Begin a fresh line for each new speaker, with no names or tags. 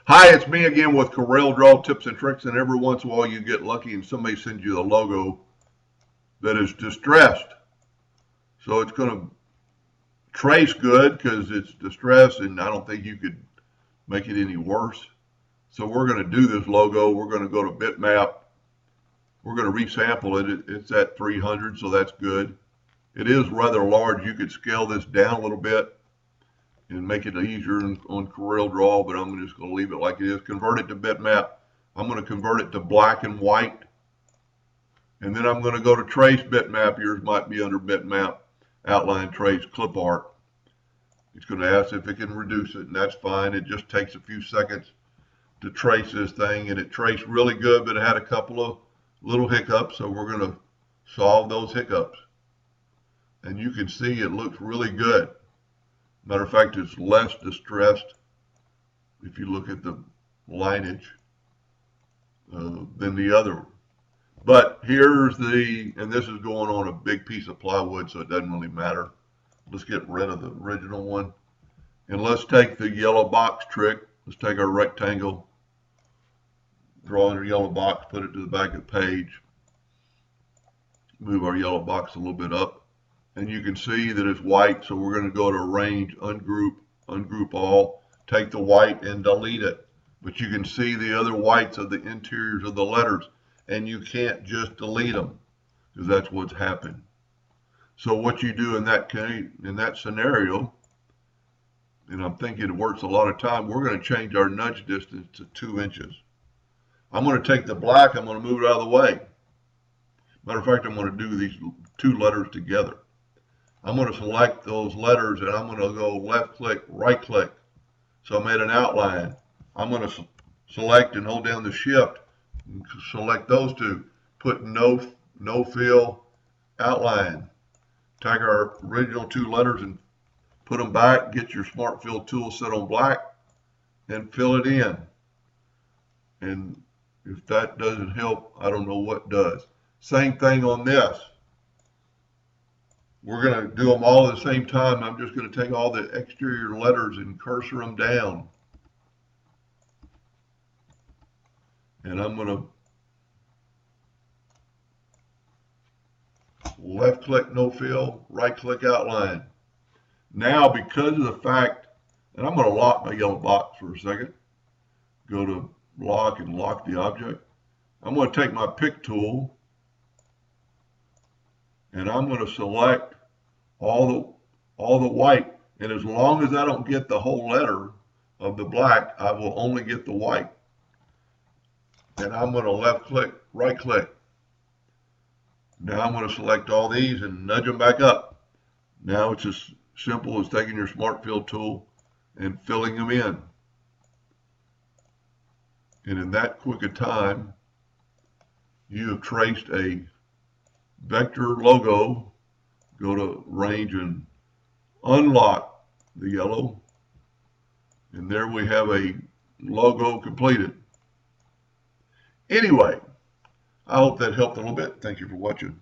Hi, it's me again with Corel Draw tips and tricks, and every once in a while you get lucky and somebody sends you a logo that is distressed. So it's going to trace good because it's distressed, and I don't think you could make it any worse. So we're going to do this logo. We're going to go to bitmap. We're going to resample it. It's at 300, so that's good. It is rather large. You could scale this down a little bit and make it easier on Corel Draw, but I'm just going to leave it like it is. Convert it to bitmap. I'm going to convert it to black and white, and then I'm going to go to trace bitmap. Yours might be under bitmap, outline, trace, clip art. It's going to ask if it can reduce it, and that's fine. It just takes a few seconds to trace this thing, and it traced really good, but it had a couple of little hiccups, so we're going to solve those hiccups. And you can see it looks really good. Matter of fact, it's less distressed if you look at the lineage than the other. But here's and this is going on a big piece of plywood, so it doesn't really matter. Let's get rid of the original one. And let's take the yellow box trick. Let's take our rectangle, draw in a yellow box, put it to the back of the page, move our yellow box a little bit up. And you can see that it's white, so we're going to go to arrange, ungroup all, take the white and delete it. But you can see the other whites of the interiors of the letters, and you can't just delete them because that's what's happened. So what you do in that scenario, and I'm thinking it works a lot of time, we're going to change our nudge distance to 2 inches. I'm going to take the black, I'm going to move it out of the way. Matter of fact, I'm going to do these 2 letters together. I'm going to select those letters, and I'm going to go left click, right click. So I made an outline. I'm going to select and hold down the shift and select those 2. Put no fill outline. Take our original 2 letters and put them back. Get your smart fill tool set on black and fill it in. And if that doesn't help, I don't know what does. Same thing on this. We're going to do them all at the same time. I'm just going to take all the exterior letters and cursor them down. And I'm going to left click no fill, right click outline. Now, because of the fact, and I'm going to lock my yellow box for a second. Go to lock and lock the object. I'm going to take my pick tool, and I'm going to select all the white. And as long as I don't get the whole letter of the black, I will only get the white. And I'm going to left click, right click. Now I'm going to select all these and nudge them back up. Now it's as simple as taking your smart fill tool and filling them in. And in that quick a time, you have traced a vector logo. Go to range and unlock the yellow. And there we have a logo completed. Anyway, I hope that helped a little bit. Thank you for watching.